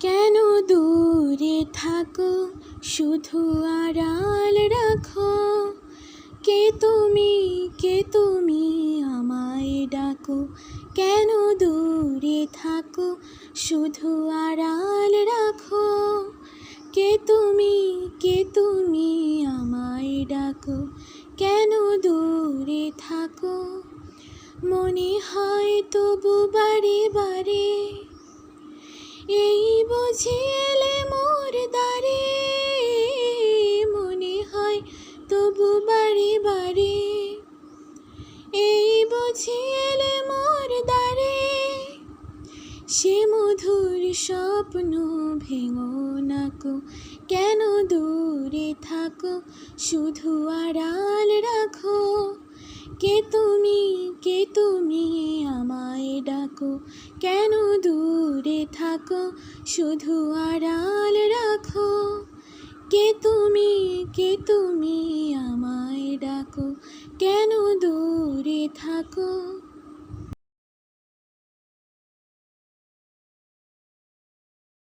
কেন দূরে থাকো, শুধু আড়াল রাখো। কে তুমি আমায় ডাকো। কেন দূরে থাকো, শুধু আড়াল রাখো। কে তুমি আমায় ডাকো। কেন দূরে থাকো, মনে হয় তবু বারে বারে, এই বুঝি এলে মোর দ্বারে। মনে হয় তবু বারে বারে, এই বুঝি এলে মোর দ্বারে। সে মধুর স্বপ্ন ভেঙো নাকো। কেন দূরে থাকো, শুধু আড়াল রাখো। কে তুমি আমায় ডাকো। কেন দূরে থাকো, শুধু আড়াল রাখো। কে তুমি আমায় ডাকো। কেন দূরে থাকো।